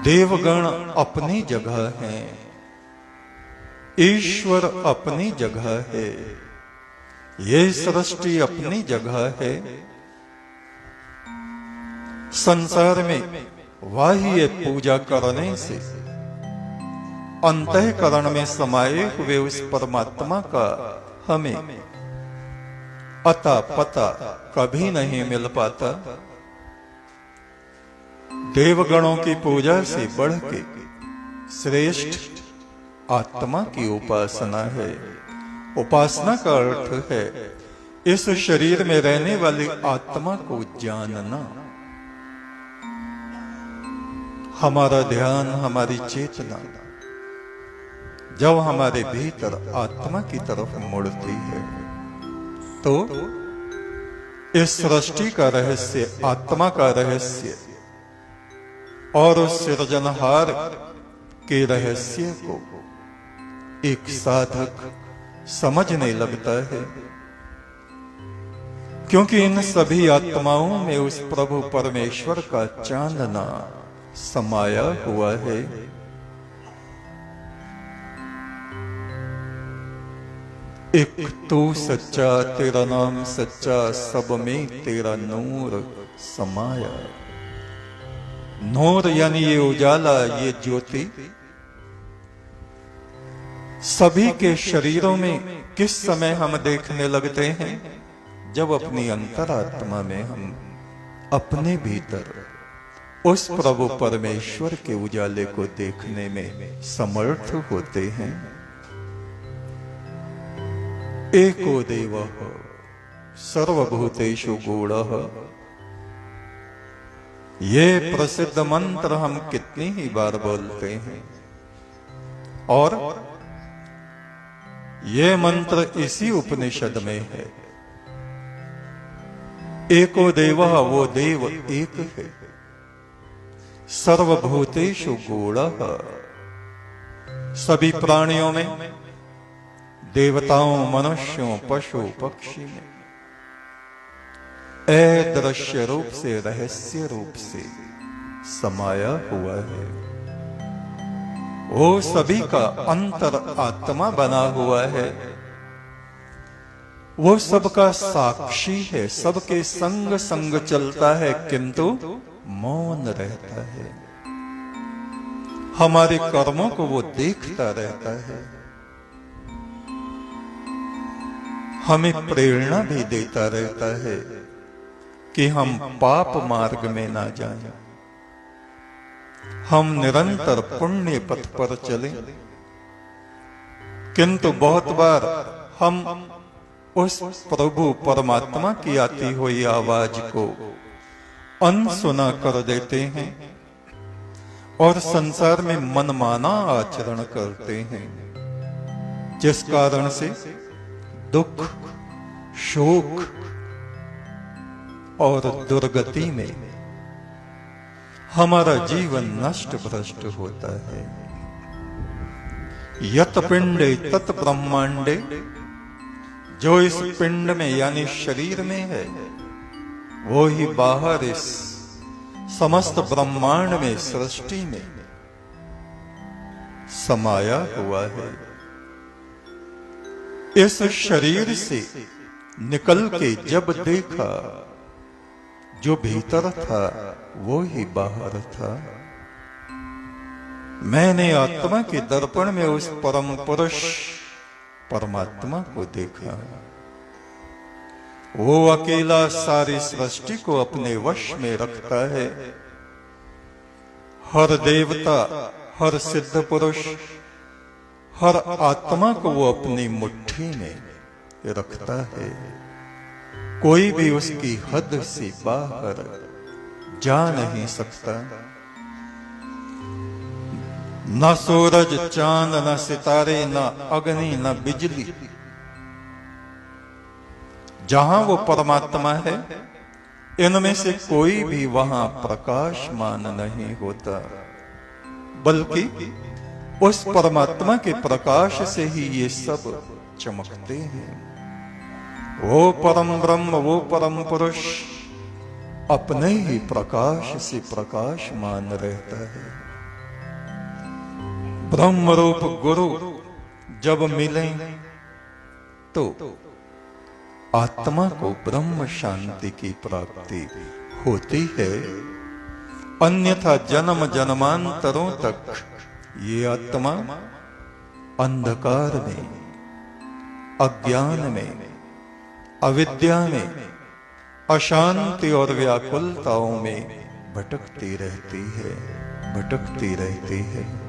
देवगण अपनी जगह हैं, ईश्वर अपनी जगह है, ये सृष्टि अपनी जगह है। संसार में बाह्य पूजा करने से अंतःकरण में समाये हुए उस परमात्मा का हमें अता पता कभी नहीं मिल पाता। देवगणों की पूजा से बढ़ के श्रेष्ठ आत्मा की उपासना है। उपासना का अर्थ है इस शरीर में रहने वाली आत्मा को जानना। हमारा ध्यान, हमारी चेतना जब हमारे भीतर आत्मा की तरफ मुड़ती है तो इस सृष्टि का रहस्य, आत्मा का रहस्य और उस सृजनहार के रहस्य को एक साधक समझने लगता है, क्योंकि इन सभी आत्माओं में उस प्रभु परमेश्वर का चांदना समाया हुआ है। एक तू सच्चा, तेरा नाम सच्चा, सब में तेरा नूर समाया। नूर यानी ये उजाला, ये ज्योति सभी के शरीरों में किस समय हम देखने लगते हैं? जब अपनी अंतरात्मा में हम अपने भीतर उस प्रभु परमेश्वर के उजाले को देखने में समर्थ होते हैं। एको देवः सर्वभूतेषु गूढ़ः, ये प्रसिद्ध मंत्र हम कितनी ही बार बोलते हैं और ये मंत्र इसी उपनिषद में है। एको देवः, वो देव एक है। सर्वभूतेषु गूढ़ः, सभी प्राणियों में, देवताओं, मनुष्यों, पशु पक्षी में अदृश्य रूप से, रहस्य रूप से समाया हुआ है। वो सभी का अंतर आत्मा बना हुआ है। वो सबका साक्षी है, सबके संग संग चलता है किंतु मौन रहता है। हमारे कर्मों को वो देखता रहता है, हमें प्रेरणा भी देता रहता है कि हम पाप मार्ग में ना जाएं, हम निरंतर पुण्य पथ पर चलें। किंतु बहुत बार हम उस प्रभु परमात्मा की आती हुई आवाज को अनसुना कर देते हैं और संसार में मनमाना आचरण करते हैं, जिस कारण से दुख, शोक और दुर्गति में हमारा जीवन नष्ट भ्रष्ट होता है। यत पिंडे तत ब्रह्मांडे, जो इस पिंड में यानी शरीर में है वो ही बाहर इस समस्त ब्रह्मांड में, सृष्टि में समाया हुआ है। इस शरीर से निकल के जब देखा, जो भीतर था वो ही बाहर था। मैंने आत्मा के दर्पण में उस परम पुरुष परमात्मा को देखा। वो अकेला सारी सृष्टि को अपने वश में रखता है। हर देवता, हर सिद्ध पुरुष, हर आत्मा को वो अपनी मुट्ठी में रखता है। कोई भी उसकी हद से बाहर जा नहीं सकता। न सूरज, चांद, न सितारे, न अग्नि, न बिजली, जहां वो परमात्मा है इनमें से कोई भी वहां प्रकाशमान नहीं होता, बल्कि उस परमात्मा के प्रकाश से ही ये सब चमकते हैं। वो परम ब्रह्म, वो परम पुरुष अपने ही प्रकाश से प्रकाशमान रहता है। ब्रह्म रूप गुरु जब मिले तो आत्मा को ब्रह्म शांति की प्राप्ति होती है, अन्यथा जन्म जन्मांतरों तक ये आत्मा अंधकार में, अज्ञान में, अविद्या में, अशांति और व्याकुलताओं में भटकती रहती है, भटकती रहती है।